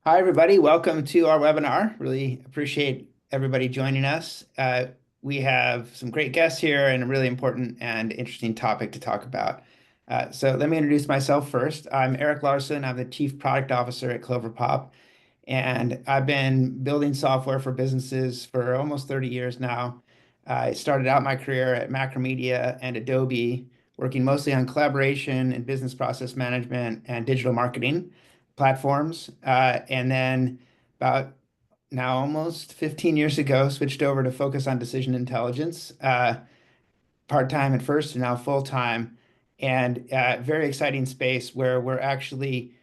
Hi, everybody. Welcome to our webinar. Really appreciate everybody joining us. We have some great guests here and a really important and interesting topic to talk about. So let me introduce myself first. I'm Eric Larson. I'm the Chief Product Officer at Cloverpop, and I've been building software for businesses for almost 30 years now. I started out my career at Macromedia and Adobe, working mostly on collaboration and business process management and digital marketing platforms. And then about now almost 15 years ago, switched over to focus on decision intelligence, part-time at first and now full-time. And very exciting space where we're actually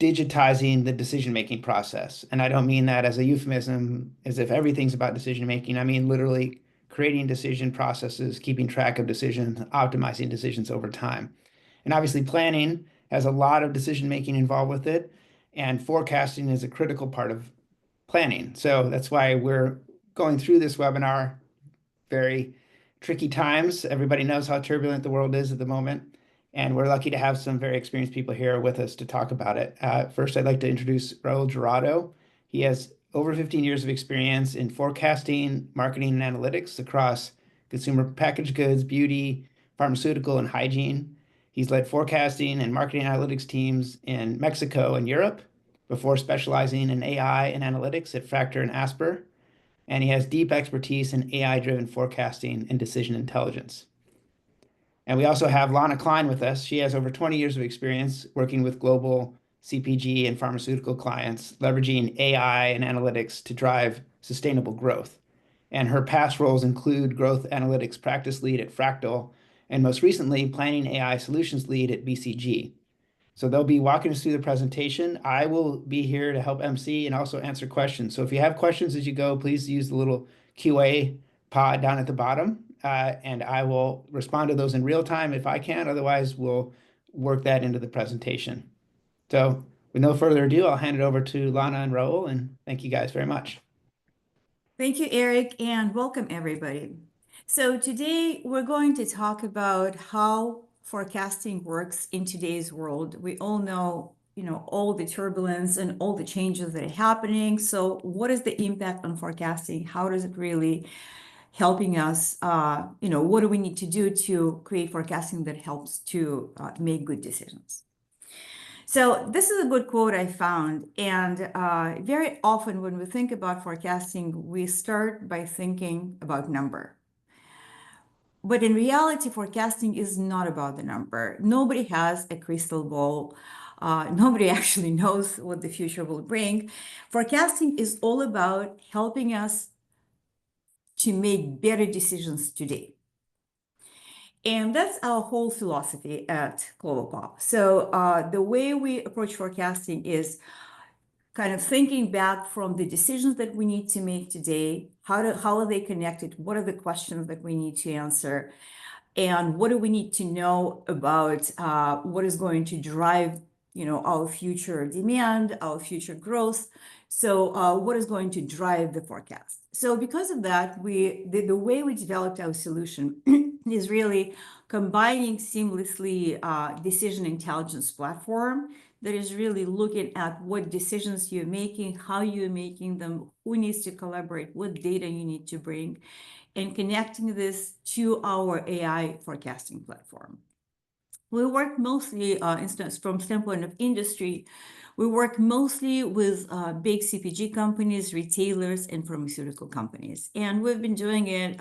digitizing the decision-making process. And I don't mean that as a euphemism, as if everything's about decision-making. I mean literally creating decision processes, keeping track of decisions, optimizing decisions over time. And obviously, planning has a lot of decision-making involved with it, and forecasting is a critical part of planning. So that's why we're going through this webinar. Very tricky times. Everybody knows how turbulent the world is at the moment, and we're lucky to have some very experienced people here with us to talk about it. First, I'd like to introduce Raul Gerardo. He has over 15 years of experience in forecasting, marketing, and analytics across consumer packaged goods, beauty, pharmaceutical, and hygiene. He's led forecasting and marketing analytics teams in Mexico and Europe before specializing in AI and analytics at Fractal and Asper, and he has deep expertise in AI-driven forecasting and decision intelligence. And we also have Lana Klein with us. She has over 20 years of experience working with global CPG and pharmaceutical clients, leveraging AI and analytics to drive sustainable growth. And her past roles include growth analytics practice lead at Fractal, and most recently, planning AI solutions lead at BCG. So they'll be walking us through the presentation. I will be here to help MC and also answer questions. So if you have questions as you go, please use the little QA pod down at the bottom, and I will respond to those in real time if I can. Otherwise, we'll work that into the presentation. So with no further ado, I'll hand it over to Lana and Raul, and thank you guys very much. Thank you, Eric, and welcome everybody. So today we're going to talk about how forecasting works in today's world. We all know, all the turbulence and all the changes that are happening. So what is the impact on forecasting? How does it really helping us? What do we need to do to create forecasting that helps to make good decisions? So this is a good quote I found. And very often when we think about forecasting, we start by thinking about number. But in reality, forecasting is not about the number. Nobody has a crystal ball. Nobody actually knows what the future will bring. Forecasting is all about helping us to make better decisions today. And that's our whole philosophy at Cloverpop. So the way we approach forecasting is kind of thinking back from the decisions that we need to make today. How are they connected? What are the questions that we need to answer? And what do we need to know about what is going to drive, our future demand, our future growth? So what is going to drive the forecast? So because of that, the way we developed our solution is really combining seamlessly decision intelligence platform that is really looking at what decisions you're making, how you're making them, who needs to collaborate, what data you need to bring, and connecting this to our AI forecasting platform. We work mostly, from standpoint of industry, we work mostly with big CPG companies, retailers, and pharmaceutical companies. And we've been doing it,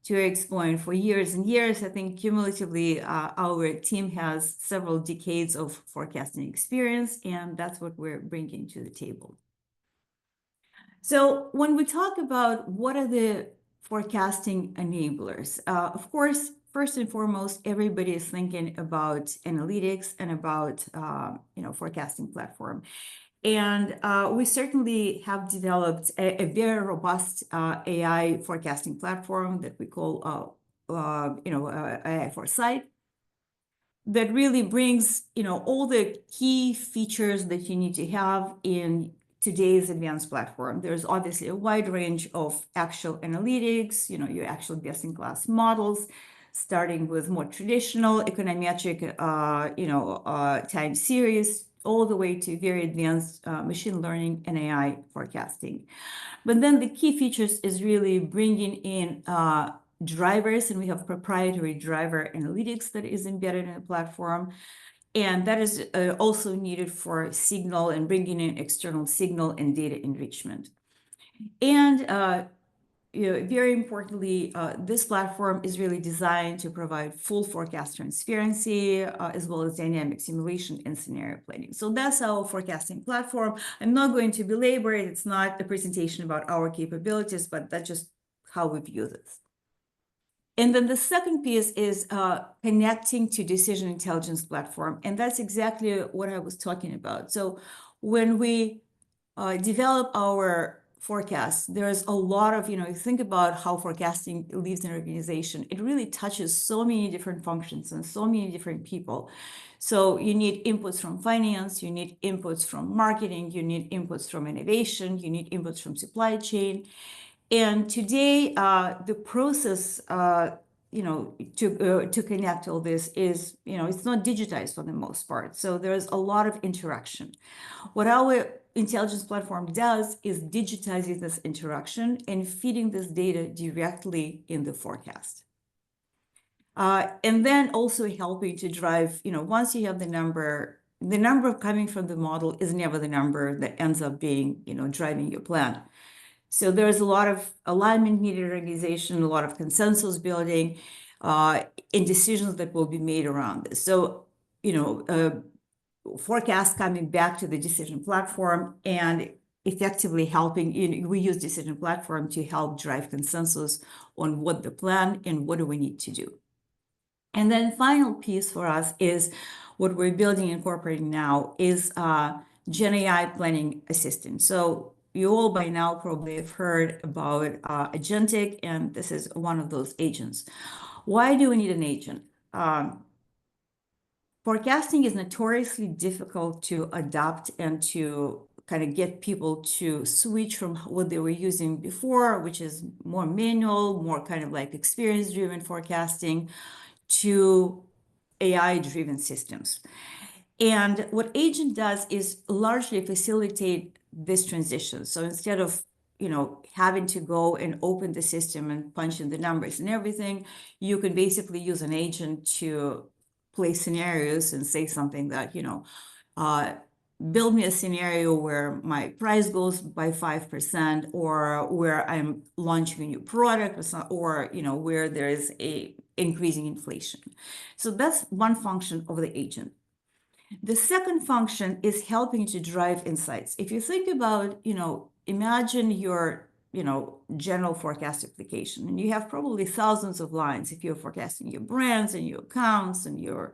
to Eric's point, for years and years. I think cumulatively, our team has several decades of forecasting experience, and that's what we're bringing to the table. So when we talk about what are the forecasting enablers, of course, first and foremost, everybody is thinking about analytics and about forecasting platform. And we certainly have developed a very robust AI forecasting platform that we call AI Foresight, that really brings all the key features that you need to have in today's advanced platform. There's obviously a wide range of actual analytics, your actual best-in-class models, starting with more traditional econometric time series all the way to very advanced machine learning and AI forecasting. But then the key features is really bringing in drivers, and we have proprietary driver analytics that is embedded in the platform. And that is also needed for signal and bringing in external signal and data enrichment. And very importantly, this platform is really designed to provide full forecast transparency, as well as dynamic simulation and scenario planning. So that's our forecasting platform. I'm not going to belabor it. It's not a presentation about our capabilities, but that's just how we view this. And then the second piece is connecting to decision intelligence platform. And that's exactly what I was talking about. So when we develop our forecast, there's a lot of, you think about how forecasting lives in an organization. It really touches so many different functions and so many different people. So you need inputs from finance, you need inputs from marketing, you need inputs from innovation, you need inputs from supply chain. And today, the process, to connect all this is, it's not digitized for the most part. So there's a lot of interaction. What our intelligence platform does is digitizing this interaction and feeding this data directly in the forecast. And then also helping to drive, once you have the number coming from the model is never the number that ends up being, driving your plan. So there's a lot of alignment needed in organization, a lot of consensus building, and decisions that will be made around this. So, forecast coming back to the decision platform and effectively helping, we use decision platform to help drive consensus on what the plan and what do we need to do. And then final piece for us is what we're building and incorporating now is Gen AI planning assistant. So you all by now probably have heard about agentic, and this is one of those agents. Why do we need an agent? Forecasting is notoriously difficult to adopt and to kind of get people to switch from what they were using before, which is more manual, more kind of like experience-driven forecasting, to AI-driven systems. And what agent does is largely facilitate this transition. So instead of having to go and open the system and punch in the numbers and everything, you can basically use an agent to play scenarios and say something that, build me a scenario where my price goes by 5%, or where I'm launching a new product, or where there is a increasing inflation. So that's one function of the agent. The second function is helping to drive insights. If you think about, imagine your, general forecast application, and you have probably thousands of lines if you're forecasting your brands and your accounts and your,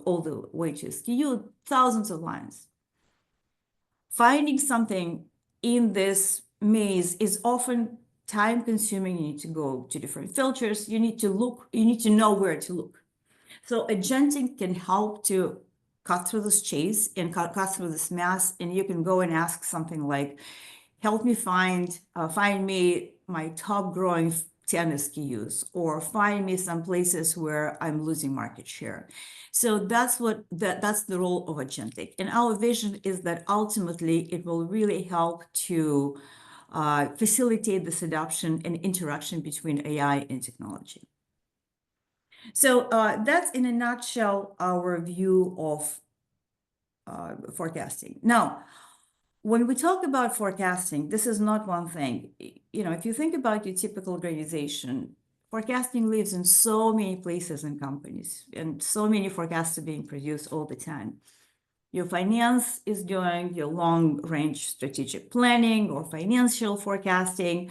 all the way to SKU, thousands of lines. Finding something in this maze is often time consuming. You need to go to different filters. You need to look, you need to know where to look. So agentic can help to cut through this chase and cut through this mass, and you can go and ask something like, help me find me my top growing 10 SKUs, or find me some places where I'm losing market share. So that's the role of agentic. And our vision is that ultimately it will really help to facilitate this adoption and interaction between AI and technology. So that's in a nutshell our view of forecasting. Now, when we talk about forecasting, this is not one thing. If you think about your typical organization, forecasting lives in so many places and companies, and so many forecasts are being produced all the time. Your finance is doing your long-range strategic planning or financial forecasting.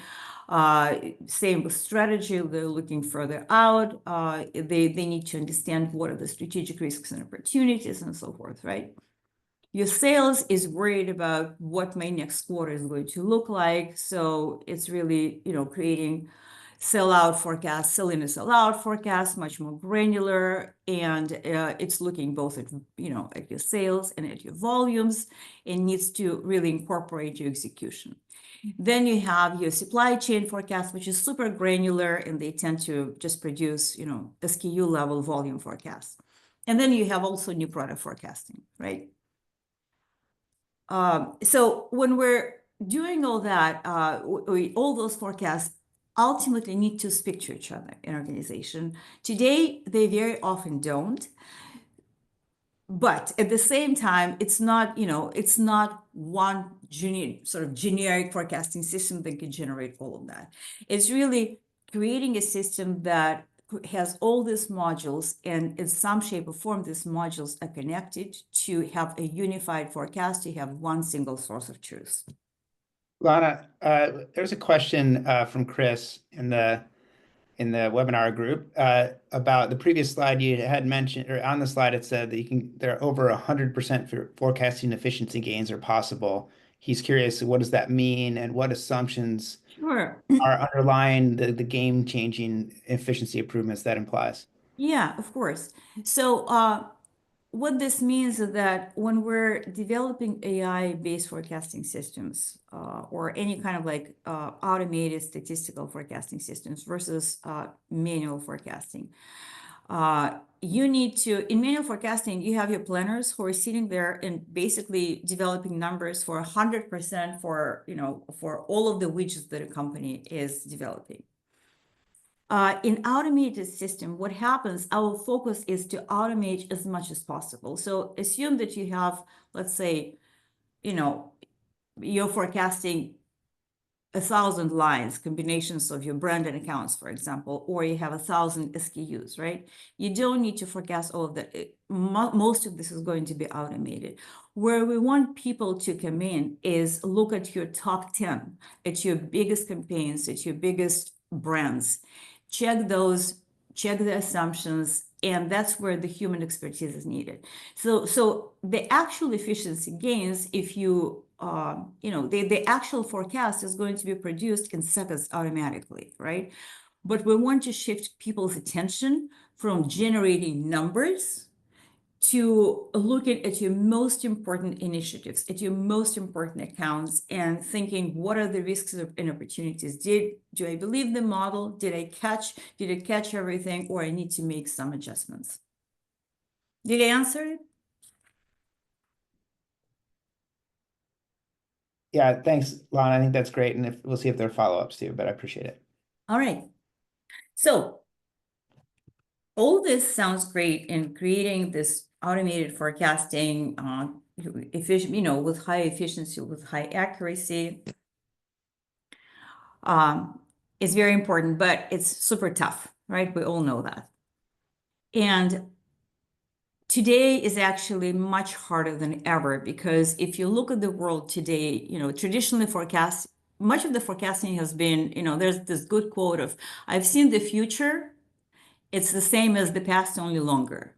Same with strategy, they're looking further out. They need to understand what are the strategic risks and opportunities and so forth, right? Your sales is worried about what my next quarter is going to look like. So it's really, creating sell-out forecast, sell-in and sell-out forecast, much more granular. And it's looking both at, at your sales and at your volumes, and needs to really incorporate your execution. Then you have your supply chain forecast, which is super granular, and they tend to just produce, SKU level volume forecasts. And then you have also new product forecasting, right? So when we're doing all that, all those forecasts ultimately need to speak to each other in organization. Today, they very often don't. But at the same time, it's not, it's not one sort of generic forecasting system that can generate all of that. It's really creating a system that has all these modules, and in some shape or form, these modules are connected to have a unified forecast, to have one single source of truth. Lana, there's a question from Chris in the webinar group about the previous slide you had mentioned, or on the slide it said that there are over 100% forecasting efficiency gains are possible. He's curious, what does that mean, and what assumptions Sure. are underlying the game-changing efficiency improvements that implies? Yeah, of course. So what this means is that when we're developing AI-based forecasting systems, or any kind of like automated statistical forecasting systems versus manual forecasting, you need to, in manual forecasting, you have your planners who are sitting there and basically developing numbers for 100% for, for all of the widgets that a company is developing. In automated system, what happens, our focus is to automate as much as possible. So assume that you have, let's say, you're forecasting 1,000 lines, combinations of your branded accounts, for example, or you have 1,000 SKUs, right? You don't need to forecast all of that. Most of this is going to be automated. Where we want people to come in is look at your top 10, at your biggest campaigns, at your biggest brands. Check those, check the assumptions, and that's where the human expertise is needed. So the actual efficiency gains, if you the actual forecast is going to be produced in seconds automatically, right? But we want to shift people's attention from generating numbers to looking at your most important initiatives, at your most important accounts, and thinking, what are the risks and opportunities? Do I believe the model? Did I catch everything, or I need to make some adjustments? Did I answer it? Yeah, thanks, Lana. I think that's great, and we'll see if there are follow-ups too, but I appreciate it. All right. So all this sounds great in creating this automated forecasting, efficient, with high efficiency, with high accuracy. Is very important, but it's super tough, right? We all know that. And today is actually much harder than ever, because if you look at the world today, traditionally much of the forecasting has been, there's this good quote of, I've seen the future. It's the same as the past, only longer.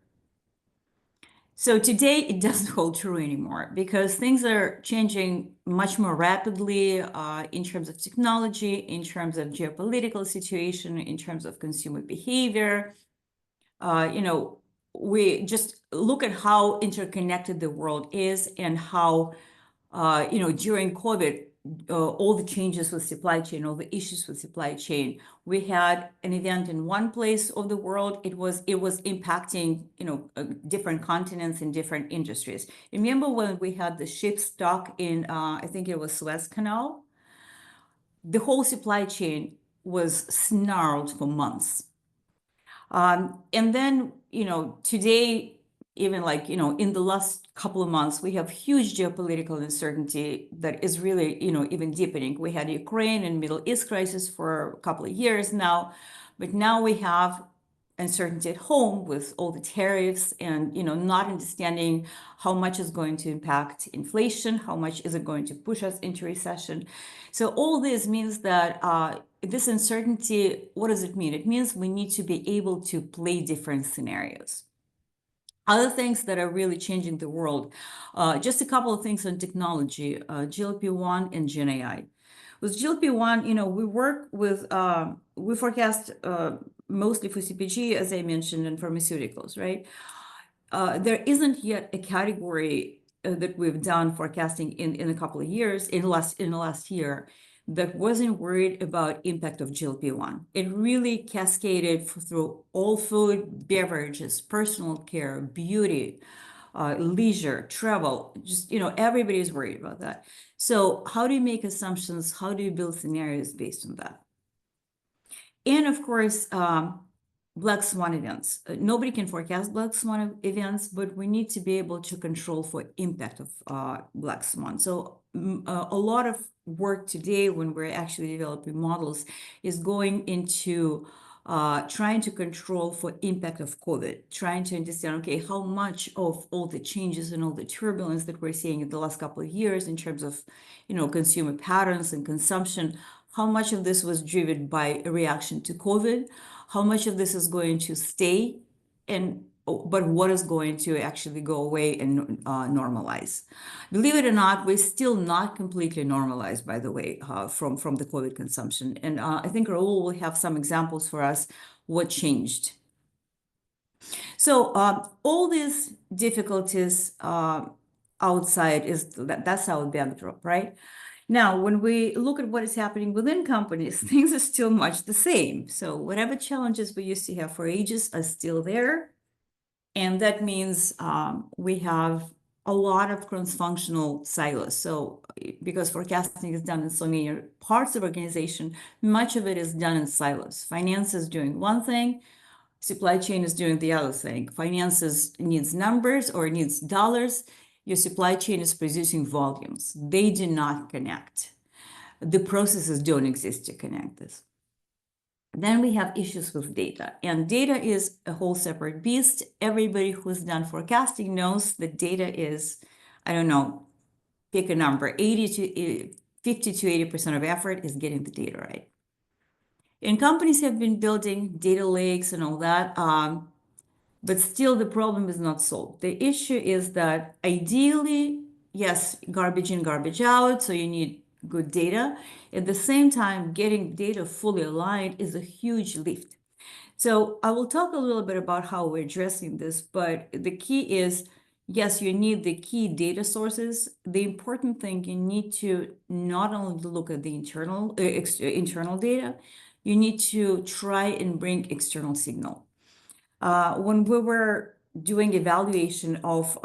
So today it doesn't hold true anymore, because things are changing much more rapidly in terms of technology, in terms of geopolitical situation, in terms of consumer behavior. We just look at how interconnected the world is, and how, during COVID, all the changes with supply chain, all the issues with supply chain. We had an event in one place of the world. It was impacting, different continents and different industries. Remember when we had the ship stuck in, I think it was Suez Canal? The whole supply chain was snarled for months. And then, today, even like, in the last couple of months, we have huge geopolitical uncertainty that is really, even deepening. We had Ukraine and Middle East crisis for a couple of years now, but now we have uncertainty at home with all the tariffs, and, not understanding how much is going to impact inflation, how much is it going to push us into recession. So all this means that this uncertainty, what does it mean? It means we need to be able to play different scenarios. Other things that are really changing the world, just a couple of things on technology, GLP-1 and Gen AI. With GLP-1, we forecast mostly for CPG, as I mentioned, and pharmaceuticals, right? There isn't yet a category that we've done forecasting in a couple of years, in the last year, that wasn't worried about impact of GLP-1. It really cascaded through all food, beverages, personal care, beauty, leisure, travel, just, everybody's worried about that. So how do you make assumptions? How do you build scenarios based on that? And of course, black swan events. Nobody can forecast black swan events, but we need to be able to control for impact of black swan. So a lot of work today when we're actually developing models is going into trying to control for impact of COVID, trying to understand, okay, how much of all the changes and all the turbulence that we're seeing in the last couple of years in terms of, consumer patterns and consumption, how much of this was driven by a reaction to COVID, how much of this is going to stay, but what is going to actually go away and normalize. Believe it or not, we're still not completely normalized, by the way, from the COVID consumption. And I think Raul will have some examples for us what changed. So all these difficulties outside that's our backdrop, right? Now, when we look at what is happening within companies, things are still much the same. So whatever challenges we used to have for ages are still there. And that means we have a lot of cross-functional silos. So because forecasting is done in so many parts of organization, much of it is done in silos. Finance is doing one thing, supply chain is doing the other thing. Finances needs numbers or needs dollars. Your supply chain is producing volumes. They do not connect. The processes don't exist to connect this. Then we have issues with data, and data is a whole separate beast. Everybody who's done forecasting knows that data is, I don't know, pick a number, 50 to 80% of effort is getting the data right. And companies have been building data lakes and all that, but still the problem is not solved. The issue is that ideally, yes, garbage in, garbage out, so you need good data. At the same time, getting data fully aligned is a huge lift. So I will talk a little bit about how we're addressing this, but the key is, yes, you need the key data sources. The important thing, you need to not only look at the internal data, you need to try and bring external signal. When we were doing evaluation of,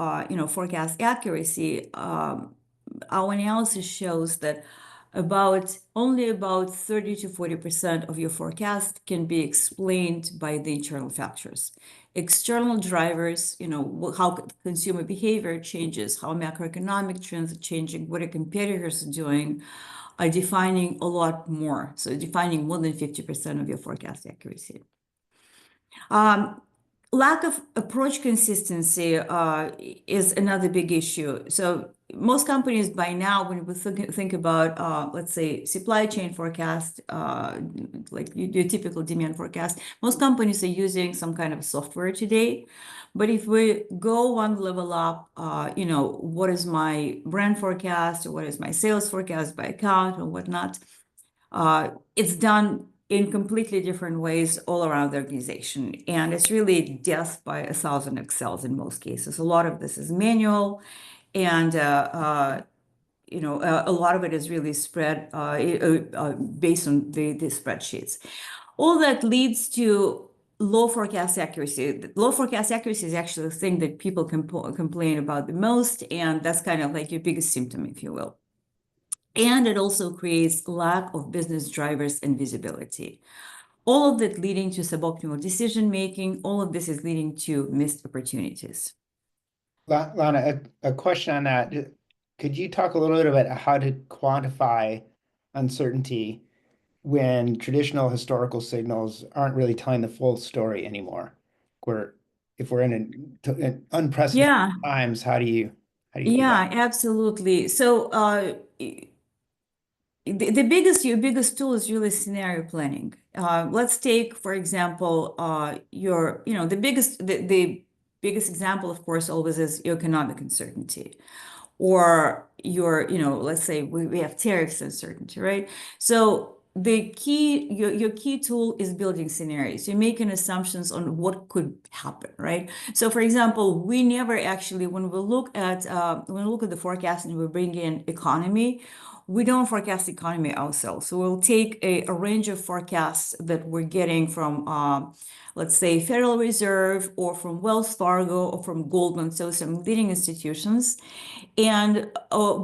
forecast accuracy, our analysis shows that only about 30 to 40% of your forecast can be explained by the internal factors. External drivers, how consumer behavior changes, how macroeconomic trends are changing, what are competitors doing, are defining a lot more. So defining more than 50% of your forecast accuracy. Lack of approach consistency is another big issue. So most companies by now, when we think about, let's say, supply chain forecast, like your typical demand forecast, most companies are using some kind of software today. But if we go one level up, what is my brand forecast, or what is my sales forecast by account or whatnot, it's done in completely different ways all around the organization. And it's really death by 1,000 Excels in most cases. A lot of this is manual, and a lot of it is really spread based on the spreadsheets. All that leads to low forecast accuracy. Low forecast accuracy is actually the thing that people complain about the most, and that's kind of like your biggest symptom, if you will. And it also creates lack of business drivers and visibility. All of that leading to suboptimal decision-making, all of this is leading to missed opportunities. Lana, a question on that. Could you talk a little bit about how to quantify uncertainty when traditional historical signals aren't really telling the full story anymore? If we're in unprecedented times, how do you do that? Absolutely. So your biggest tool is really scenario planning. Let's take, for example, the biggest example, of course, always is your economic uncertainty, or let's say we have tariffs uncertainty, right? So your key tool is building scenarios. You're making assumptions on what could happen, right? So for example, we never actually, when we look at the forecast and we bring in economy, we don't forecast the economy ourselves. So we'll take a range of forecasts that we're getting from, let's say, Federal Reserve or from Wells Fargo or from Goldman, so some leading institutions. And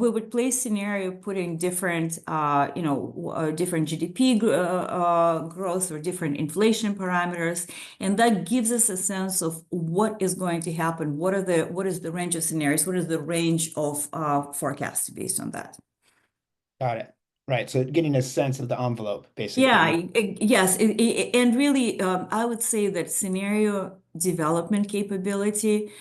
we would play scenario putting different, different GDP growth or different inflation parameters, and that gives us a sense of what is going to happen. What is the range of scenarios? What is the range of forecasts based on that? Got it. Right. So getting a sense of the envelope, Yeah, basically. yes, and really, I would say that scenario development capability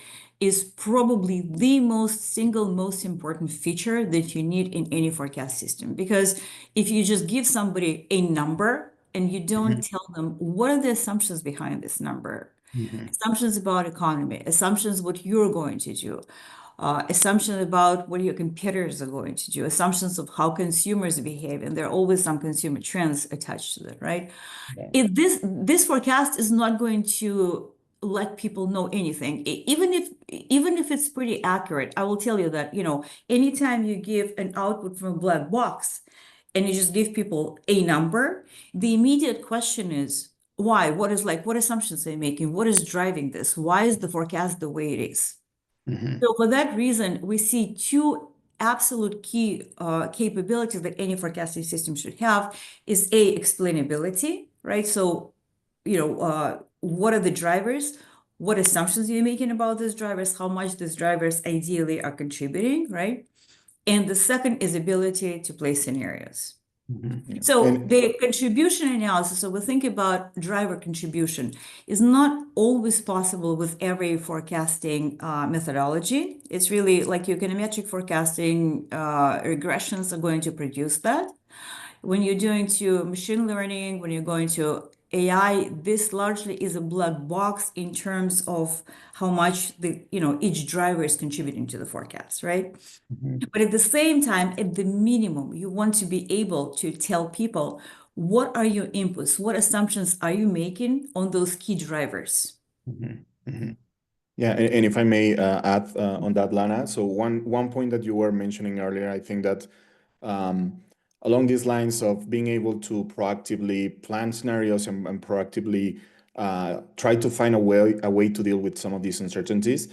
is probably the single most important feature that you need in any forecast system. Because if you just give somebody a number and you don't Hmm. tell them what are the assumptions behind this number, Hmm. assumptions about economy, assumptions what you're going to do, assumptions about what your competitors are going to do, assumptions of how consumers behave, and there are always some consumer trends attached to that, right? Right. If this forecast is not going to let people know anything, even if it's pretty accurate, I will tell you that, anytime you give an output from a black box and you just give people a number, the immediate question is why? What assumptions are you making? What is driving this? Why is the forecast the way it is? Hmm. So for that reason, we see two absolute key capabilities that any forecasting system should have is A, explainability, right? So, what are the drivers? What assumptions are you making about those drivers? How much these drivers ideally are contributing, right? And the second is ability to play scenarios. Hmm. Yeah. So And the contribution analysis, so we think about driver contribution, is not always possible with every forecasting methodology. It's really like your econometric forecasting regressions are going to produce that. When you're doing to machine learning, when you're going to AI, this largely is a black box in terms of how much each driver is contributing to the forecast, right? Hmm. But at the same time, at the minimum, you want to be able to tell people what are your inputs, what assumptions are you making on those key drivers. Hmm. Hmm. yeah, and if I may add on that, Lana. So one point that you were mentioning earlier, I think that um, along these lines of being able to proactively plan scenarios and proactively try to find a way to deal with some of these uncertainties.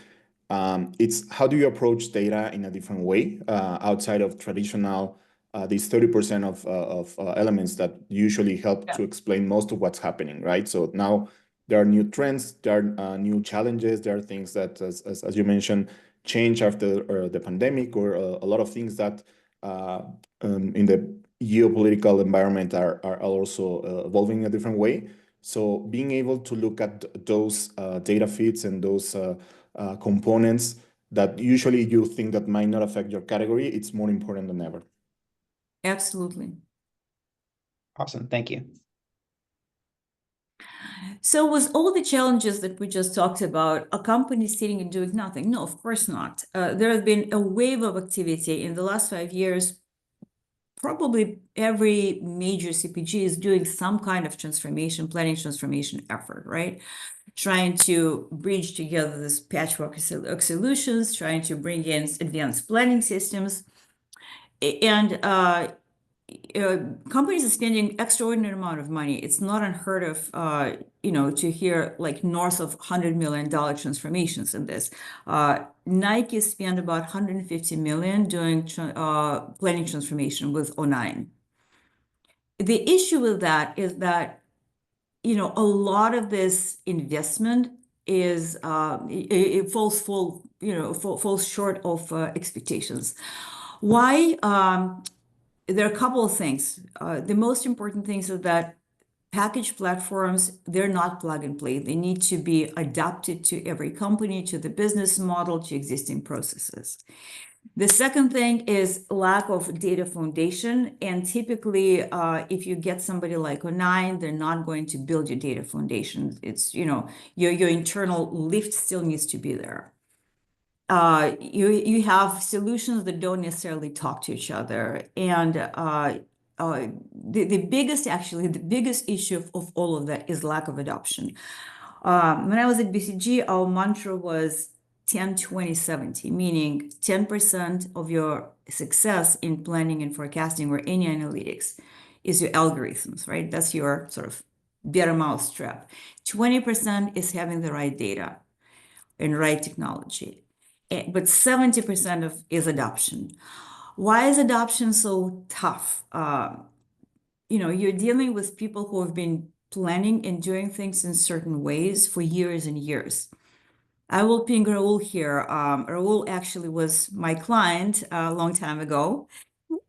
It's how do you approach data in a different way outside of traditional these 30% of elements that usually help Yeah. to explain most of what's happening, right? So now there are new trends, there are new challenges, there are things that, as you mentioned, change after the pandemic, or a lot of things that uh, in the geopolitical environment are also evolving in a different way. So being able to look at those data feeds and those components that usually you think that might not affect your category, it's more important than ever. Absolutely. Awesome. Thank you. So with all the challenges that we just talked about, a company sitting and doing nothing? No, of course not. There has been a wave of activity in the last 5 years. Probably every major CPG is doing some kind of planning transformation effort, right? Trying to bridge together this patchwork of solutions, trying to bring in advanced planning systems. And companies are spending extraordinary amount of money. It's not unheard of, to hear like north of $100 million transformations in this. Nike spent about 150 million doing planning transformation with '09. The issue with that is that, a lot of this investment is it falls short of expectations. Why? There are a couple of things. The most important things is that package platforms, they're not plug and play. They need to be adapted to every company, to the business model, to existing processes. The second thing is lack of data foundation. And typically, if you get somebody like '09, they're not going to build your data foundation. It's, your internal lift still needs to be there. You have solutions that don't necessarily talk to each other. And the biggest issue of all of that is lack of adoption. When I was at BCG, our mantra was 10-20-70, meaning 10% of your success in planning and forecasting or any analytics is your algorithms, right? That's your sort of better mousetrap. 20% is having the right data and right technology. But 70% is adoption. Why is adoption so tough? You're dealing with people who have been planning and doing things in certain ways for years and years. I will ping Raul here. Raul actually was my client a long time ago,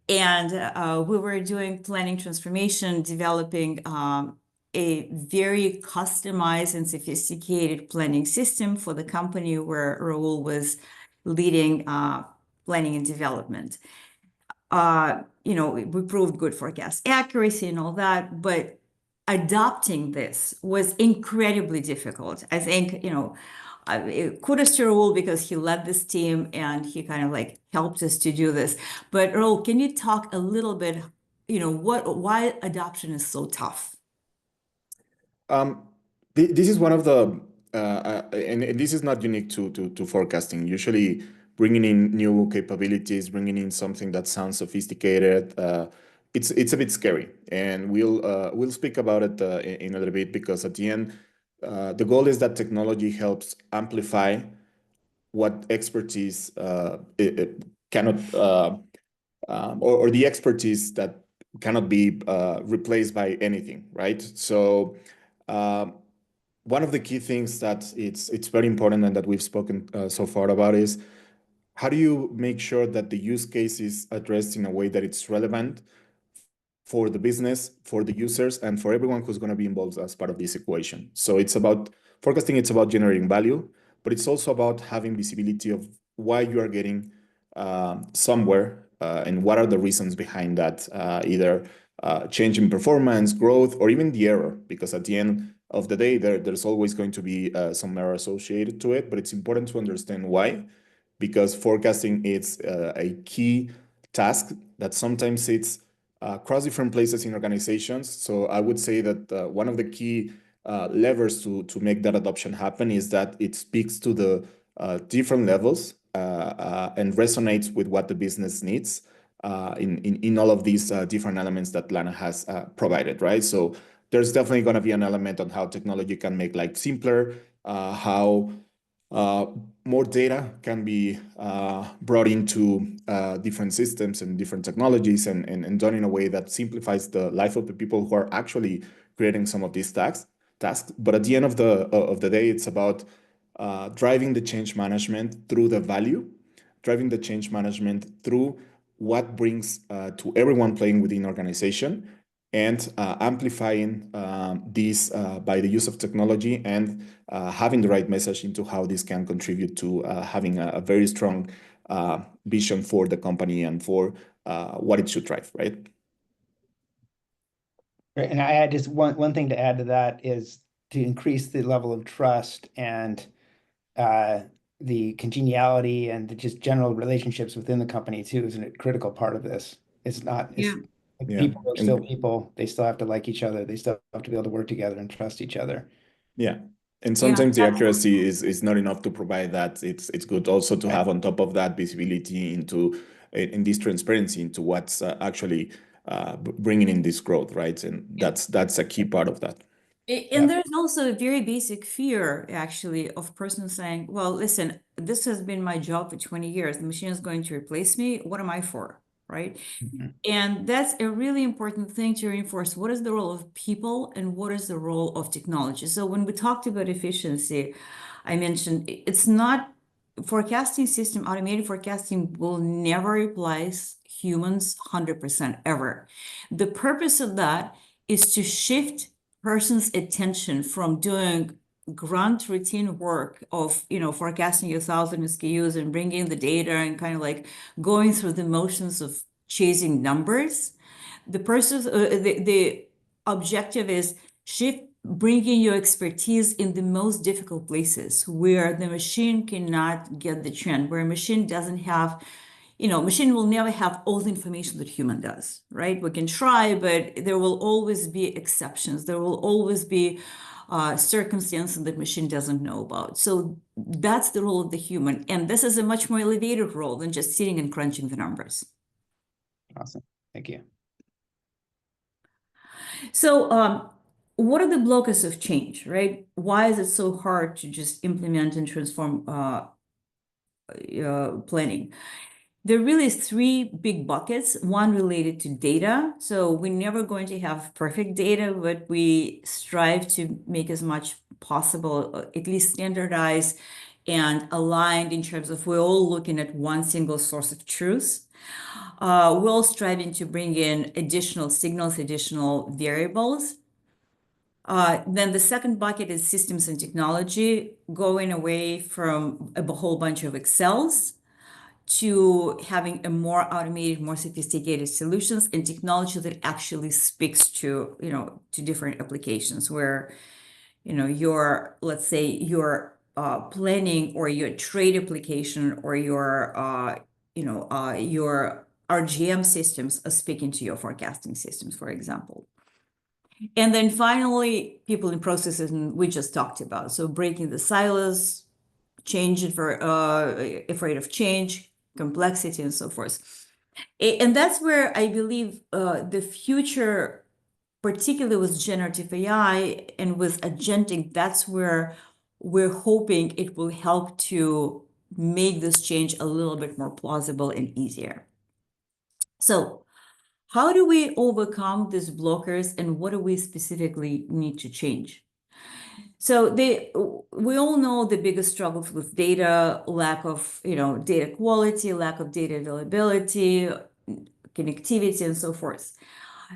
and we were doing planning transformation, developing a very customized and sophisticated planning system for the company where Raul was leading planning and development. We proved good forecast accuracy and all that, but adopting this was incredibly difficult. I think, kudos to Raul because he led this team and he kind of like helped us to do this. But Raul, can you talk a little bit, why adoption is so tough? This is one of the, and this is not unique to forecasting. Usually, bringing in new capabilities, bringing in something that sounds sophisticated, it's a bit scary. And we'll speak about it in a little bit because at the end, the goal is that technology helps amplify what expertise it cannot, or the expertise that cannot be replaced by anything, right? So. One of the key things that it's very important and that we've spoken so far about is how do you make sure that the use case is addressed in a way that it's relevant for the business, for the users, and for everyone who's going to be involved as part of this equation. So it's about forecasting, it's about generating value, but it's also about having visibility of why you are getting somewhere and what are the reasons behind that, either change in performance, growth, or even the error, because at the end of the day, there's always going to be some error associated to it, but it's important to understand why, because forecasting is a key task that sometimes it's across different places in organizations. So I would say that one of the key levers to make that adoption happen is that it speaks to the different levels and resonates with what the business needs in all of these different elements that Lana has provided, right? So there's definitely going to be an element on how technology can make life simpler, how more data can be brought into different systems and different technologies and done in a way that simplifies the life of the people who are actually creating some of these tasks. But at the end of the day, it's about driving the change management through the value, driving the change management through what brings to everyone playing within organization, and amplifying this by the use of technology and having the right message into how this can contribute to having a very strong vision for the company and for what it should drive, right? Right. And I had just one thing to add to that is to increase the level of trust and the congeniality and the just general relationships within the company too is a critical part of this. It's not, Yeah. people are still people. They still have to like each other. They still have to be able to work together and trust each other. Yeah. And sometimes the accuracy is not enough to provide that. It's good also to have on top of that visibility in this transparency into what's actually bringing in this growth, right? And that's a key part of that. And there's also a very basic fear, actually, of person saying, well, listen, this has been my job for 20 years. The machine is going to replace me. What am I for? Right? Mm-hmm. And that's a really important thing to reinforce. What is the role of people and what is the role of technology? So when we talked about efficiency, I mentioned it's not forecasting system, automated forecasting will never replace humans 100% ever. The purpose of that is to shift person's attention from doing grunt routine work of forecasting your 1,000 SKUs and bringing the data and kind of like going through the motions of chasing numbers. The objective is bringing your expertise in the most difficult places where the machine cannot get the trend, where a machine doesn't have, machine will never have all the information that human does, right? We can try, but there will always be exceptions. There will always be circumstances that machine doesn't know about. So that's the role of the human. And this is a much more elevated role than just sitting and crunching the numbers. Awesome. Thank you. So what are the blockers of change, right? Why is it so hard to just implement and transform planning? There are really three big buckets, one related to data. So we're never going to have perfect data, but we strive to make as much possible, at least standardized and aligned in terms of we're all looking at one single source of truth. We're all striving to bring in additional signals, additional variables. Then the second bucket is systems and technology, going away from a whole bunch of Excels to having a more automated, more sophisticated solutions and technology that actually speaks to, to different applications where, your, let's say your planning or your trade application or your, your RGM systems are speaking to your forecasting systems, for example. And then finally, people and processes, and we just talked about. So breaking the silos, change it for afraid of change, complexity, and so forth. And that's where I believe the future, particularly with generative AI and with agentic, that's where we're hoping it will help to make this change a little bit more plausible and easier. So how do we overcome these blockers and what do we specifically need to change? So we all know the biggest struggles with data, lack of, data quality, lack of data availability, connectivity, and so forth.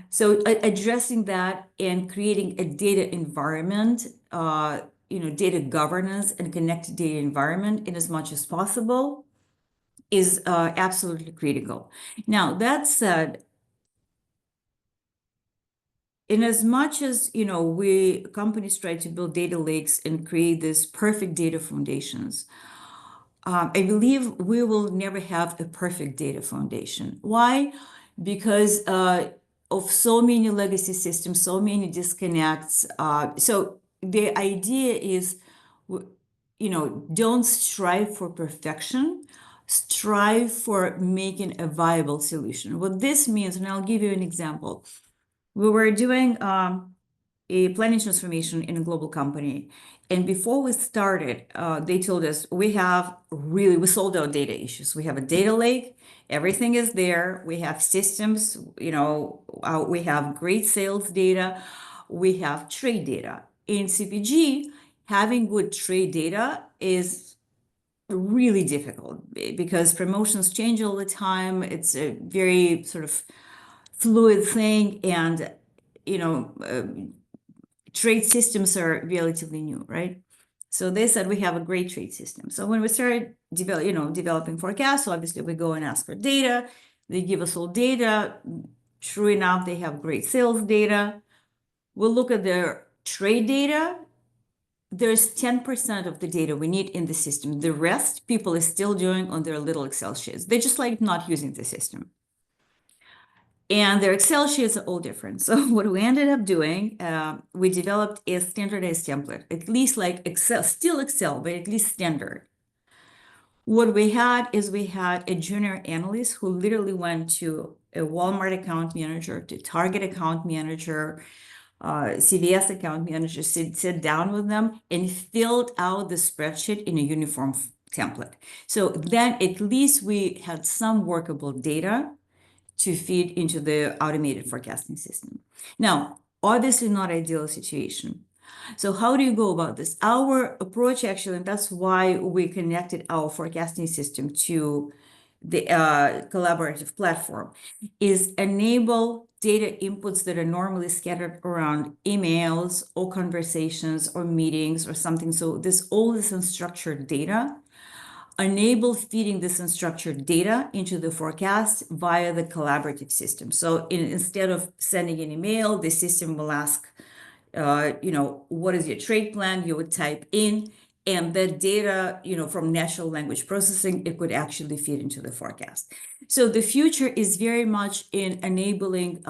So addressing that and creating a data environment, data governance and connected data environment in as much as possible is absolutely critical. Now, that said, in as much as, we companies try to build data lakes and create these perfect data foundations, I believe we will never have a perfect data foundation. Why? Because of so many legacy systems, so many disconnects. So the idea is, don't strive for perfection, strive for making a viable solution. What this means, and I'll give you an example. We were doing a planning transformation in a global company. And before we started, they told us we solved our data issues. We have a data lake, everything is there. We have systems, we have great sales data, we have trade data. In CPG, having good trade data is really difficult because promotions change all the time. It's a very sort of fluid thing, and trade systems are relatively new, right? So they said we have a great trade system. So when we started developing forecasts, obviously we go and ask for data. They give us all data. True enough, they have great sales data. We'll look at their trade data. There's 10% of the data we need in the system. The rest people are still doing on their little Excel sheets. They just like not using the system. And their Excel sheets are all different. So what we ended up doing, we developed a standardized template, at least like Excel, still Excel, but at least standard. What we had is we had a junior analyst who literally went to a Walmart account manager, to Target account manager, CVS account manager, sit down with them and filled out the spreadsheet in a uniform template. So then at least we had some workable data to feed into the automated forecasting system. Now, obviously not ideal situation. So how do you go about this? Our approach actually, and that's why we connected our forecasting system to the collaborative platform, is enable data inputs that are normally scattered around emails or conversations or meetings or something. So all this unstructured data, enable feeding this unstructured data into the forecast via the collaborative system. So instead of sending an email, the system will ask, what is your trade plan? You would type in, and the data, from natural language processing, it could actually feed into the forecast. So the future is very much in enabling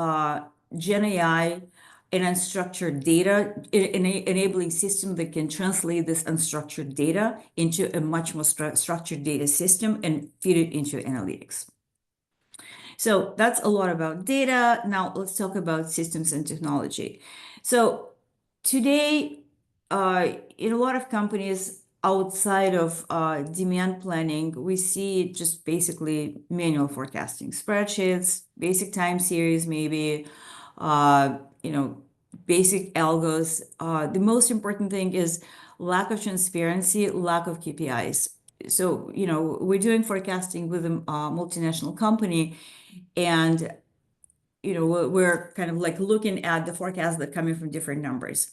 Gen AI an unstructured data, enabling system that can translate this unstructured data into a much more structured data system and feed it into analytics. So that's a lot about data. Now let's talk about systems and technology. So today, in a lot of companies outside of demand planning, we see just basically manual forecasting, spreadsheets, basic time series, maybe, basic algos. The most important thing is lack of transparency, lack of KPIs. So, we're doing forecasting with a multinational company, and we're kind of like looking at the forecasts that are coming from different numbers.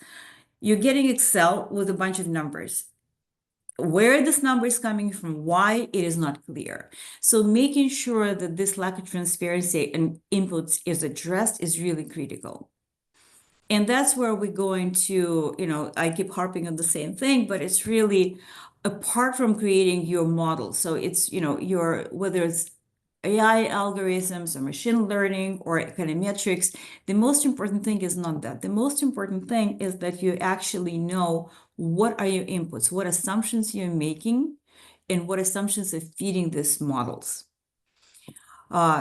You're getting Excel with a bunch of numbers. Where this number is coming from, why, it is not clear. So making sure that this lack of transparency and inputs is addressed is really critical. And that's where we're going to, I keep harping on the same thing, but it's really apart from creating your model. So it's, whether it's AI algorithms or machine learning or econometrics, the most important thing is not that. The most important thing is that you actually know what are your inputs, what assumptions you're making, and what assumptions are feeding these models.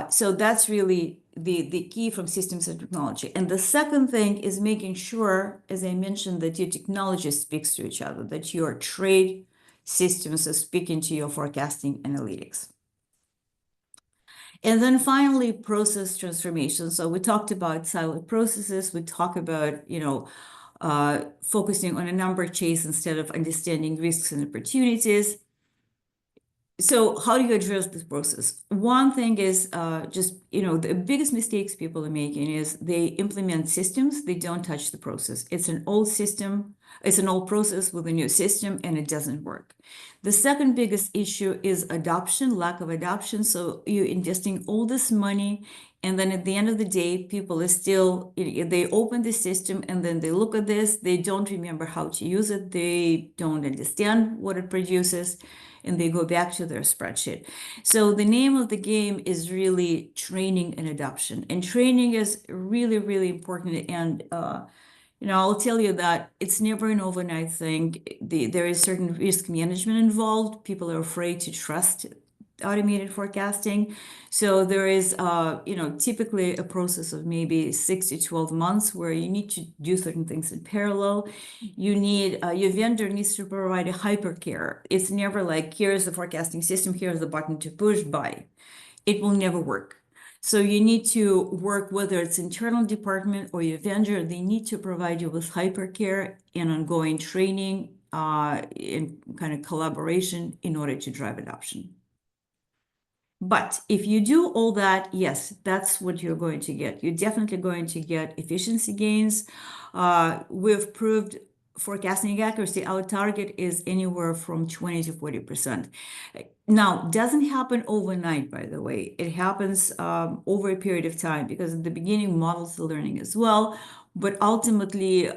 So that's really the key from systems and technology. And the second thing is making sure, as I mentioned, that your technology speaks to each other, that your trade systems are speaking to your forecasting analytics. And then finally, process transformation. So we talked about siloed processes. We talk about, focusing on a number chase instead of understanding risks and opportunities. So how do you address this process? One thing is the biggest mistakes people are making is they implement systems, they don't touch the process. It's an old system, it's an old process with a new system, and it doesn't work. The second biggest issue is adoption, lack of adoption. So you're investing all this money, and then at the end of the day, people are still, they open the system and then they look at this, they don't remember how to use it, they don't understand what it produces, and they go back to their spreadsheet. So the name of the game is really training and adoption. And training is really, really important. And, I'll tell you that it's never an overnight thing. There is certain risk management involved. People are afraid to trust automated forecasting. So there is, typically a process of maybe 6 to 12 months where you need to do certain things in parallel. You need, your vendor needs to provide a hypercare. It's never like, here's the forecasting system, here's the button to push, buy. It will never work. So you need to work, whether it's internal department or your vendor, they need to provide you with hypercare and ongoing training, in kind of collaboration in order to drive adoption. But if you do all that, yes, that's what you're going to get. You're definitely going to get efficiency gains. We've proved forecasting accuracy. Our target is anywhere from 20 to 40%. Now, doesn't happen overnight, by the way. It happens over a period of time, because at the beginning, models are learning as well. But ultimately,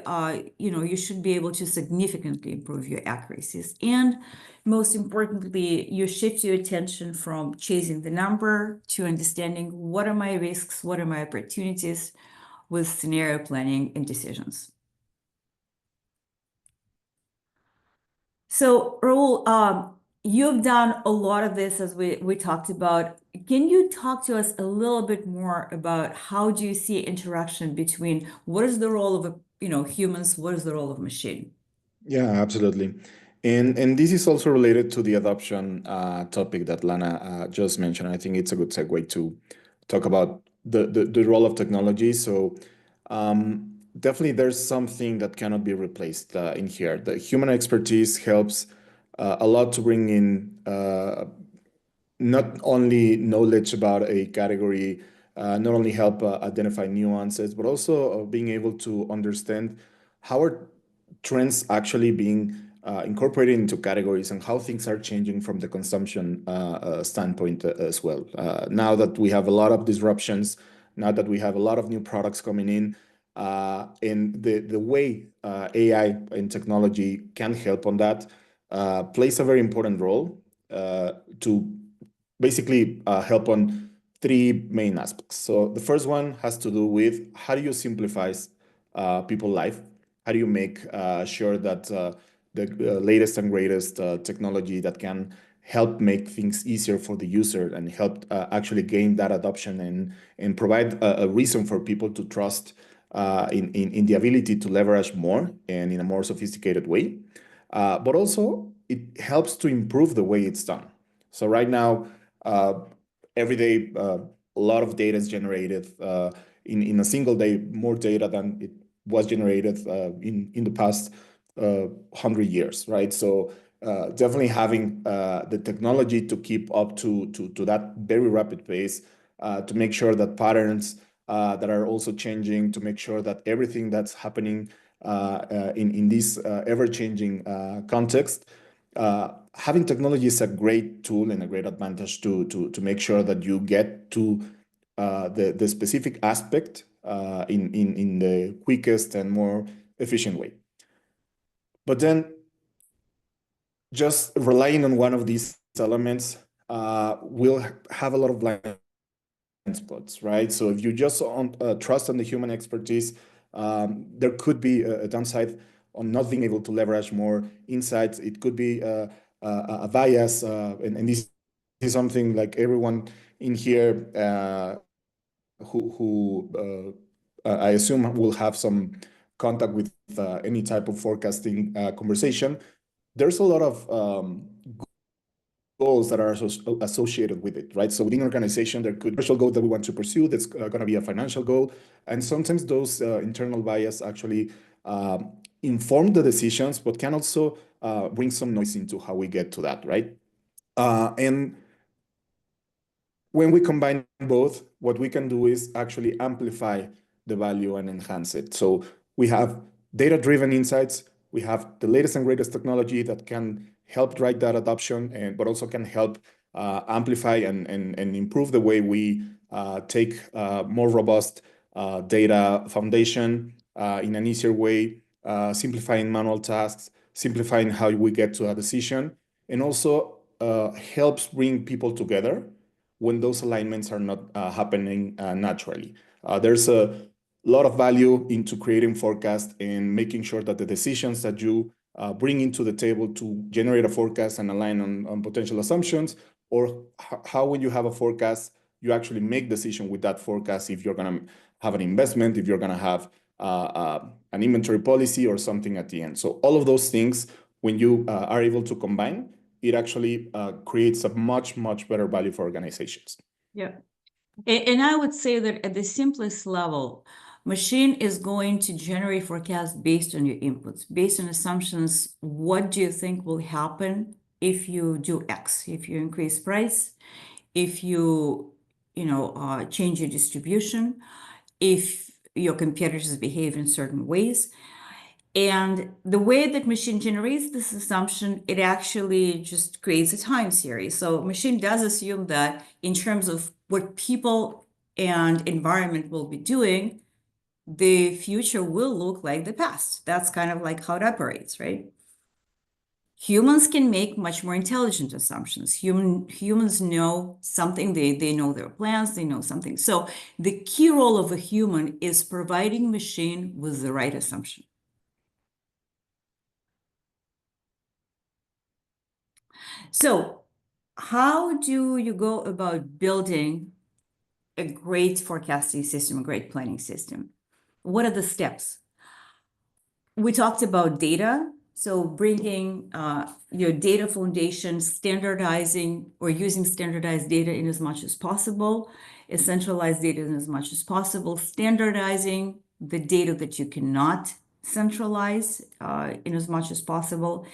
you should be able to significantly improve your accuracies. And most importantly, you shift your attention from chasing the number to understanding what are my risks, what are my opportunities with scenario planning and decisions. So, Raul, you've done a lot of this, as we talked about. Can you talk to us a little bit more about how do you see interaction between what is the role of humans, what is the role of machine? Yeah, absolutely. And this is also related to the adoption topic that Lana just mentioned. I think it's a good segue to talk about the role of technology. So definitely there's something that cannot be replaced in here. The human expertise helps a lot to bring in not only knowledge about a category, not only help identify nuances, but also being able to understand how are trends actually being incorporated into categories and how things are changing from the consumption standpoint as well. Now that we have a lot of disruptions, now that we have a lot of new products coming in, and the way AI and technology can help on that plays a very important role to basically help on three main aspects. So the first one has to do with how do you simplify people's life? How do you make sure that the latest and greatest technology that can help make things easier for the user and help actually gain that adoption and provide a reason for people to trust in the ability to leverage more and in a more sophisticated way. But also, it helps to improve the way it's done. So right now, every day, a lot of data is generated. In a single day, more data than it was generated in the past 100 years, right? So definitely having the technology to keep up to that very rapid pace, to make sure that patterns that are also changing, to make sure that everything that's happening in this ever-changing context, having technology is a great tool and a great advantage to make sure that you get to the specific aspect in the quickest and more efficient way. But then just relying on one of these elements will have a lot of blind spots, right? So if you just trust on the human expertise, there could be a downside on not being able to leverage more insights. It could be a bias, and this is something like everyone in here who I assume will have some contact with any type of forecasting conversation. There's a lot of goals that are associated with it, right? So within an organization, there could be a commercial goal that we want to pursue that's going to be a financial goal. And sometimes those internal bias actually inform the decisions, but can also bring some noise into how we get to that, right? And when we combine both, what we can do is actually amplify the value and enhance it. So we have data-driven insights. We have the latest and greatest technology that can help drive that adoption, but also can help amplify and improve the way we take more robust data foundation in an easier way, simplifying manual tasks, simplifying how we get to a decision, and also helps bring people together when those alignments are not happening naturally. There's a lot of value into creating forecasts and making sure that the decisions that you bring into the table to generate a forecast and align on potential assumptions, or how when you have a forecast, you actually make decision with that forecast if you're going to have an investment, if you're going to have an inventory policy or something at the end. So all of those things, when you are able to combine, it actually creates a much, much better value for organizations. Yeah. And I would say that at the simplest level, machine is going to generate forecasts based on your inputs, based on assumptions. What do you think will happen if you do X, if you increase price, if you change your distribution, if your competitors behave in certain ways? And the way that machine generates this assumption, it actually just creates a time series. So machine does assume that in terms of what people and environment will be doing, the future will look like the past. That's kind of like how it operates, right? Humans can make much more intelligent assumptions. Humans know something, they know their plans, they know something. So the key role of a human is providing machine with the right assumption. So how do you go about building a great forecasting system, a great planning system? What are the steps? We talked about data. So bringing your data foundation, standardizing or using standardized data in as much as possible, centralized data in as much as possible, standardizing the data that you cannot centralize in as much as possible,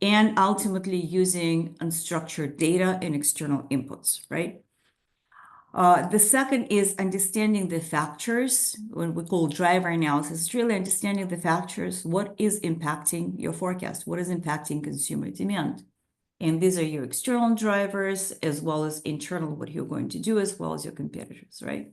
and ultimately using unstructured data and external inputs, right? The second is understanding the factors, what we call driver analysis. It's really understanding the factors. What is impacting your forecast? What is impacting consumer demand? And these are your external drivers, as well as internal, what you're going to do, as well as your competitors, right?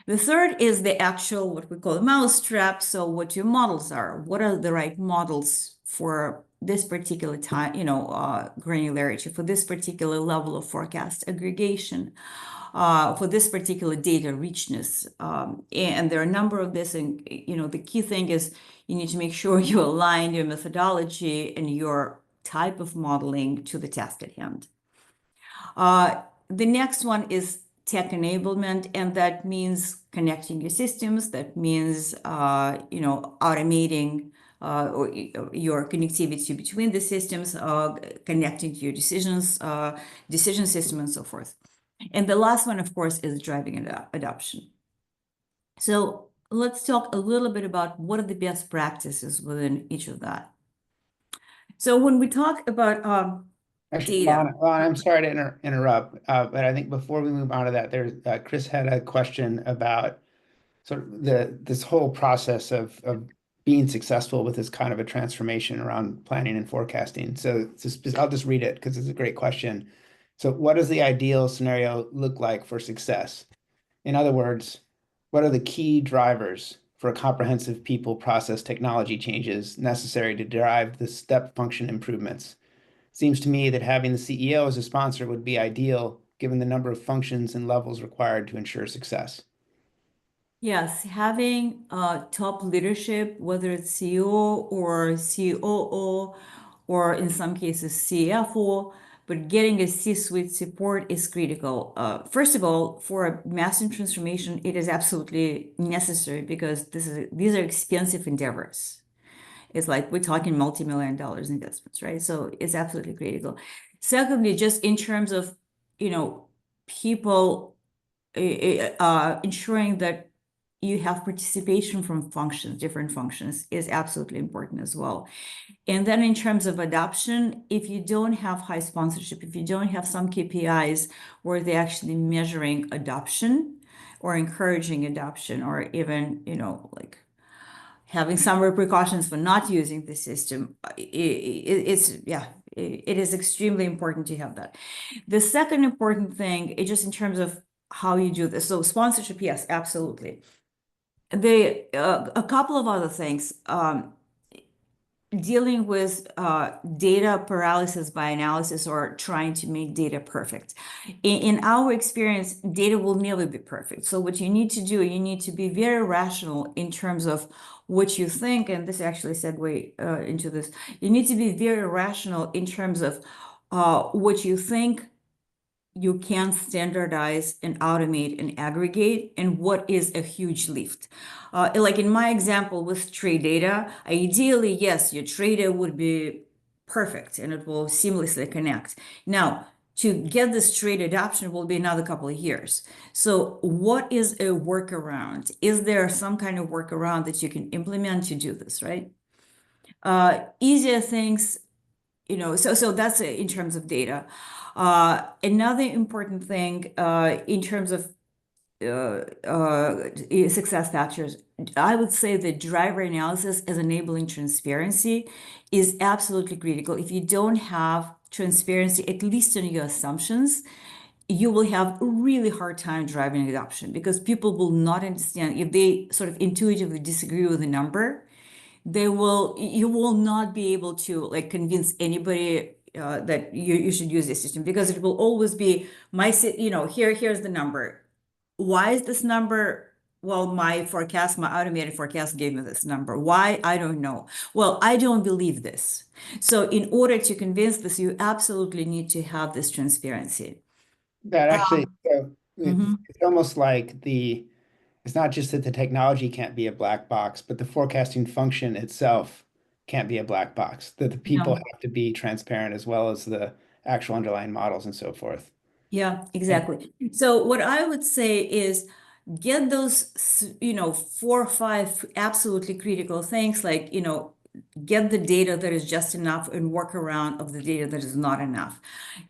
The third is the actual, what we call a mousetrap. So what your models are, what are the right models for this particular time, granularity, for this particular level of forecast aggregation, for this particular data richness. And there are a number of this, and the key thing is you need to make sure you align your methodology and your type of modeling to the task at hand. The next one is tech enablement, and that means connecting your systems. That means, automating your connectivity between the systems, connecting to your decision system, and so forth. And the last one, of course, is driving adoption. So let's talk a little bit about what are the best practices within each of that. So when we talk about Actually, data. Lana, I'm sorry to interrupt, but I think before we move on to that, there's Chris had a question about sort of this whole process of being successful with this kind of a transformation around planning and forecasting. So I'll just read it because it's a great question. So what does the ideal scenario look like for success? In other words, what are the key drivers for comprehensive people process technology changes necessary to derive the step function improvements? Seems to me that having the CEO as a sponsor would be ideal, given the number of functions and levels required to ensure success. Yes, having top leadership, whether it's CEO or COO, or in some cases CFO, but getting a C-suite support is critical. First of all, for a massive transformation, it is absolutely necessary because these are expensive endeavors. It's like we're talking multi-million dollars investments, right? So it's absolutely critical. Secondly, just in terms of, people ensuring that you have participation from functions, different functions, is absolutely important as well. And then in terms of adoption, if you don't have high sponsorship, if you don't have some KPIs where they're actually measuring adoption or encouraging adoption, or even, like having some repercussions for not using the system, it is extremely important to have that. The second important thing is just in terms of how you do this. So sponsorship, yes, absolutely. A couple of other things. Dealing with data paralysis by analysis, or trying to make data perfect. In our experience, data will never be perfect. So what you need to do, you need to be very rational in terms of what you think, and this actually segue into this. You need to be very rational in terms of what you think you can standardize and automate and aggregate, and what is a huge lift. Like in my example with trade data, ideally, yes, your trade data would be perfect and it will seamlessly connect. Now, to get this trade adoption will be another couple of years. So what is a workaround? Is there some kind of workaround that you can implement to do this, right? Easier things, so that's in terms of data. Another important thing in terms of success factors, I would say that driver analysis as enabling transparency is absolutely critical. If you don't have transparency, at least in your assumptions, you will have a really hard time driving adoption, because people will not understand. If they sort of intuitively disagree with the number, you will not be able to like convince anybody that you should use this system, because it will always be here's the number. Why is this number? Well, my automated forecast gave me this number. Why? I don't know. Well, I don't believe this. So in order to convince this, you absolutely need to have this transparency. That actually, Mhm. it's almost like it's not just that the technology can't be a black box, but the forecasting function itself can't be a black box, that the people Yeah. have to be transparent as well as the actual underlying models and so forth. Yeah, exactly. So what I would say is get those, 4 or 5 absolutely critical things, like, get the data that is just enough and work around of the data that is not enough.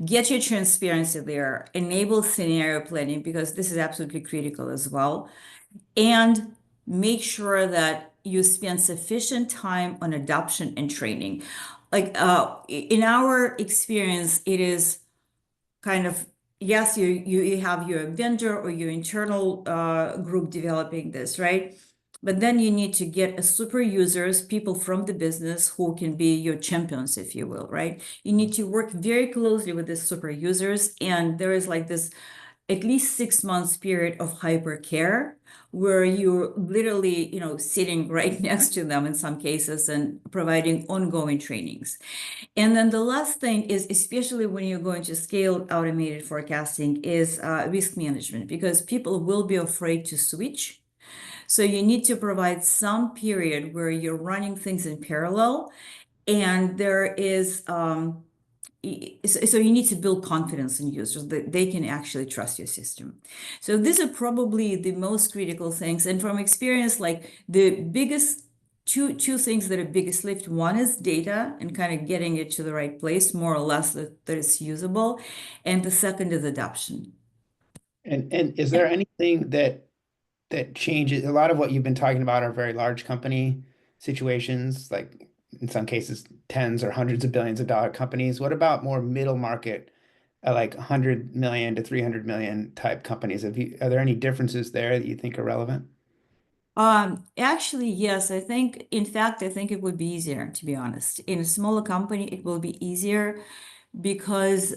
Get your transparency there, enable scenario planning, because this is absolutely critical as well. And make sure that you spend sufficient time on adoption and training. Like in our experience, it is kind of, yes, you have your vendor or your internal group developing this, right? But then you need to get a super users, people from the business who can be your champions, if you will, right? You need to work very closely with the super users. And there is like this at least 6 months period of hyper care where you're literally, sitting right next to them in some cases and providing ongoing trainings. And then the last thing is, especially when you're going to scale automated forecasting, is risk management, because people will be afraid to switch. So you need to provide some period where you're running things in parallel, and there is so you need to build confidence in users that they can actually trust your system. So these are probably the most critical things. And from experience, like the biggest two things that are biggest lift, one is data and kind of getting it to the right place, more or less that is usable. And the second is adoption. And is there anything that changes? A lot of what you've been talking about are very large company situations, like in some cases tens or hundreds of billions of dollar companies. What about more middle market, like 100 million to 300 million type companies? Are there any differences there that you think are relevant? Actually, yes, in fact, I think it would be easier, to be honest. In a smaller company, it will be easier because,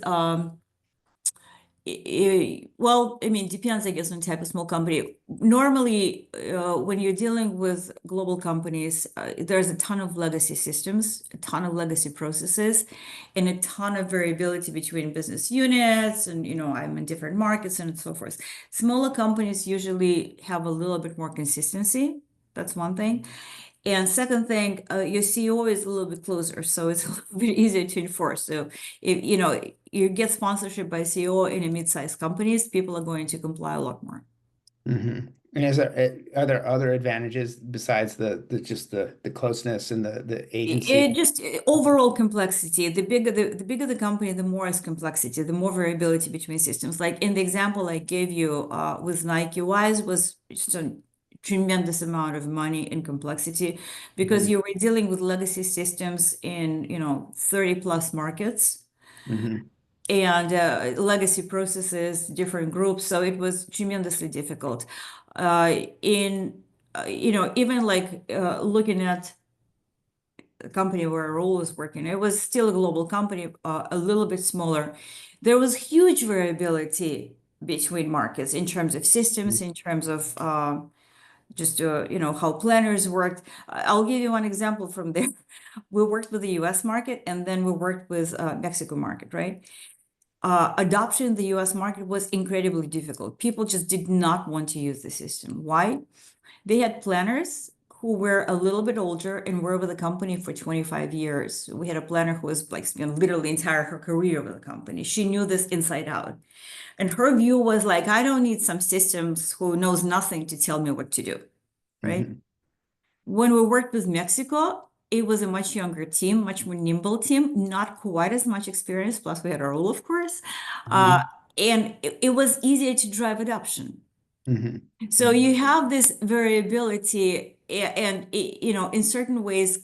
well, I mean, depends, I guess, on type of small company. Normally, when you're dealing with global companies, there's a ton of legacy systems, a ton of legacy processes, and a ton of variability between business units, and I'm in different markets and so forth. Smaller companies usually have a little bit more consistency. That's one thing. And second thing, your CEO is a little bit closer, so it's a little bit easier to enforce. So if you get sponsorship by CEO in a mid-sized companies, people are going to comply a lot more. Hmm. And are there other advantages besides the just the closeness and the agency? It just overall complexity. The bigger the company, the more is complexity, the more variability between systems. Like in the example I gave you with Nike, Wise was just a tremendous amount of money and complexity because Mhm. you were dealing with legacy systems in 30 plus markets Mhm. and legacy processes, different groups. So it was tremendously difficult. In even like looking at the company where Raul was working, it was still a global company, a little bit smaller. There was huge variability between markets in terms of systems, in terms of just how planners worked. I'll give you one example from there. We worked with the U.S. market, and then we worked with Mexico market, right? Adoption in the US market was incredibly difficult. People just did not want to use the system. Why? They had planners who were a little bit older and were with the company for 25 years. We had a planner who was like spent literally entire her career with the company. She knew this inside out. And her view was like, I don't need some systems who knows nothing to tell me what to do, right? Mhm. When we worked with Mexico, it was a much younger team, much more nimble team, not quite as much experience. Plus, we had a role, of course, uh, Mhm. and it was easier to drive adoption. Mhm. So you have this variability, and in certain ways,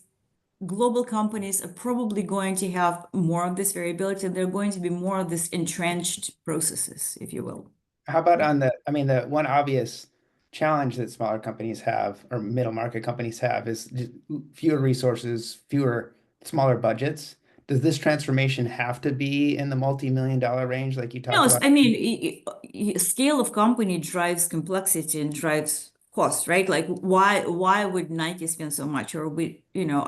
global companies are probably going to have more of this variability, and they're going to be more of this entrenched processes, if you will. How about I mean, the one obvious challenge that smaller companies have or middle market companies have is just fewer resources, fewer, smaller budgets. Does this transformation have to be in the multi-million dollar range like you No, talked about? I mean, scale of company drives complexity and drives cost, right? Like, why would Nike spend so much? Or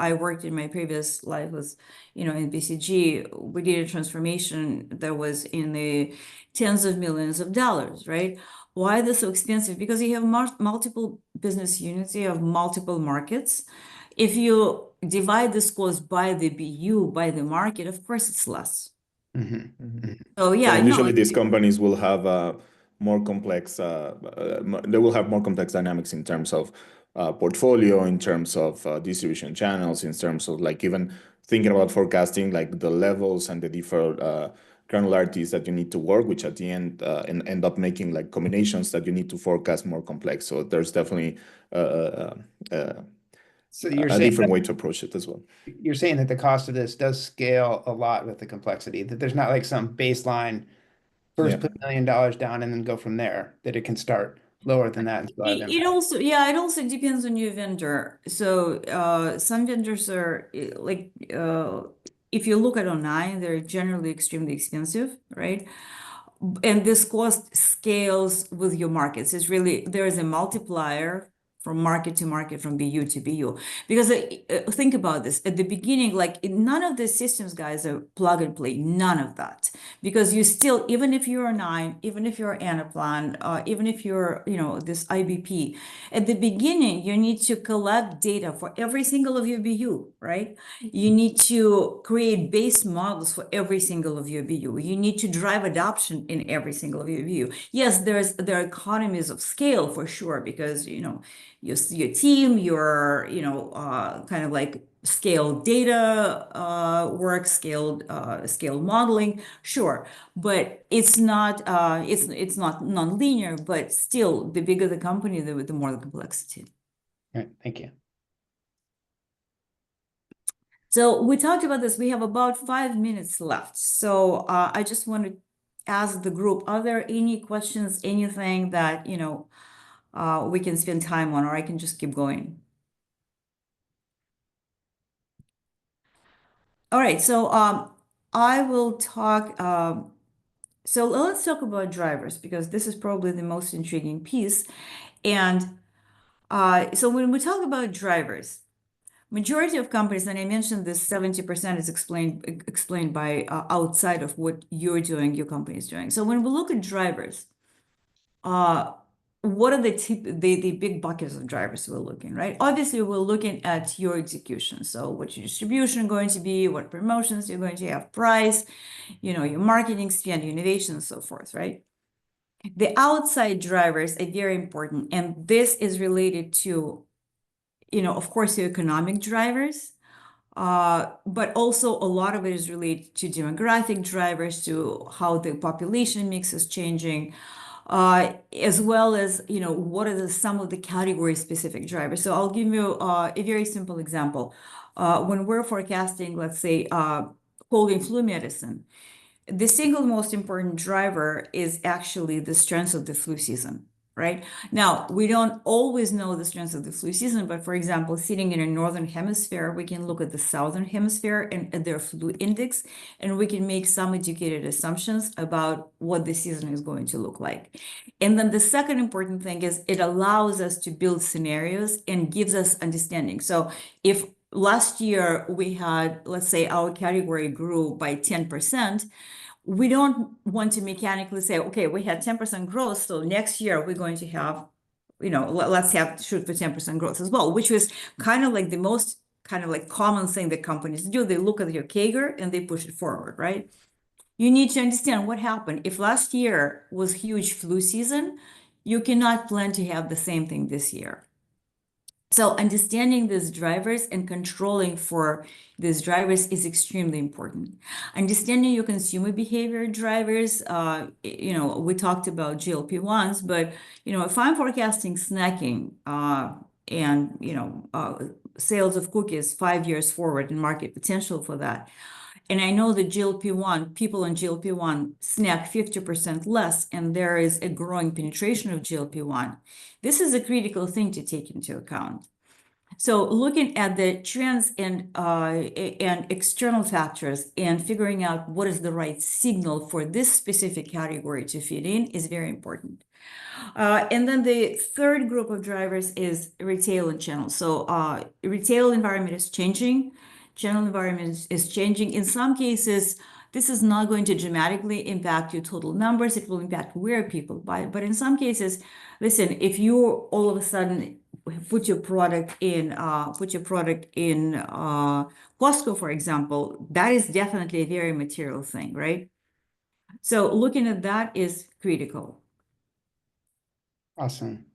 I worked in my previous life was, in BCG, we did a transformation that was in the tens of millions of dollars, right? Why are they so expensive? Because you have multiple business units, you have multiple markets. If you divide this cost by the BU, by the market, of course it's less. Mhm. Mhm. Mhm. So Yeah, yeah, and no, usually these companies will have more complex, they will have more complex dynamics in terms of portfolio, in terms of distribution channels, in terms of like even thinking about forecasting, like the levels and the different granularities that you need to work, which at the end end up making like combinations that you need to forecast more complex. So there's definitely So a different way to approach it as well. you're saying that the cost of this does scale a lot with the complexity, that there's not like some baseline Yeah. first put $1 million down and then go from there, that it can start lower than that and still have It impact. also, yeah, it also depends on your vendor. So, some vendors are like, if you look at online, they're generally extremely expensive, right? And this cost scales with your markets. It's really, there is a multiplier from market to market, from BU to BU. Because think about this, at the beginning, like none of the systems guys are plug and play, none of that. Because you still, even if you're a nine, even if you're Anaplan, even if you're, this IBP, at the beginning, you need to collect data for every single of your BU, right? You need to create base models for every single of your BU. You need to drive adoption in every single of your BU. Yes, there are economies of scale for sure, because your team, your kind of like scaled data work, scaled modeling, sure, but it's not non-linear, but still, the bigger the company, the more the complexity. All right, thank you. So we talked about this. We have about 5 minutes left. So I just want to ask the group, are there any questions, anything that, we can spend time on, or I can just keep going? All right, so I will talk, so let's talk about drivers, because this is probably the most intriguing piece. And so when we talk about drivers, majority of companies, and I mentioned this 70% is explained by outside of what you're doing, your company is doing. So when we look at drivers, uh, what are the big buckets of drivers we're looking, right? Obviously, we're looking at your execution. So what's your distribution going to be, what promotions you're going to have, price, your marketing spend, innovation, and so forth, right? The outside drivers are very important, and this is related to, of course, your economic drivers, but also a lot of it is related to demographic drivers, to how the population mix is changing, as well as, what are some of the category specific drivers. So I'll give you a very simple example. When we're forecasting, let's say, cold and flu medicine, the single most important driver is actually the strength of the flu season, right? Now, we don't always know the strength of the flu season, but for example, sitting in a northern hemisphere, we can look at the southern hemisphere and at their flu index, and we can make some educated assumptions about what the season is going to look like. And then the second important thing is it allows us to build scenarios and gives us understanding. So if last year we had, let's say, our category grew by 10%, we don't want to mechanically say, okay, we had 10% growth, so next year we're going to have, let's shoot for 10% growth as well, which was kind of like the most kind of like common thing that companies do. They look at your CAGR and they push it forward, right? You need to understand what happened. If last year was huge flu season, you cannot plan to have the same thing this year. So understanding these drivers and controlling for these drivers is extremely important. Understanding your consumer behavior drivers, we talked about GLP-1s, but, if I'm forecasting snacking and, sales of cookies 5 years forward and market potential for that, and I know that GLP-1, people on GLP-1 snack 50% less, and there is a growing penetration of GLP-1. This is a critical thing to take into account. So looking at the trends and external factors and figuring out what is the right signal for this specific category to fit in is very important. And then the third group of drivers is retail and channel. So retail environment is changing. Channel environment is changing. In some cases, this is not going to dramatically impact your total numbers. It will impact where people buy. But in some cases, listen, if you all of a sudden put your product in Costco, for example, that is definitely a very material thing, right? So looking at that is critical. Awesome.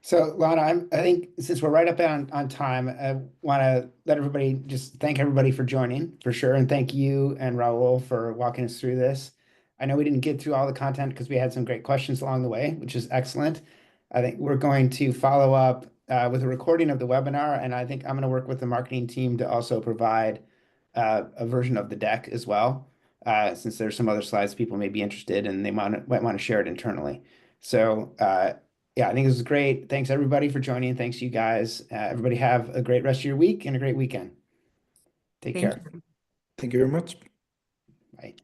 So Lana, I think since we're right up on time, I want to let everybody just thank everybody for joining for sure. And thank you and Raul for walking us through this. I know we didn't get through all the content because we had some great questions along the way, which is excellent. I think we're going to follow up with a recording of the webinar, and I think I'm going to work with the marketing team to also provide a version of the deck as well, since there's some other slides people may be interested and they might want to share it internally. So Yeah, I think this is great. Thanks everybody for joining. Thanks you guys. Everybody have a great rest of your week and a great weekend. Take Thank care. you. Thank you very much. Bye.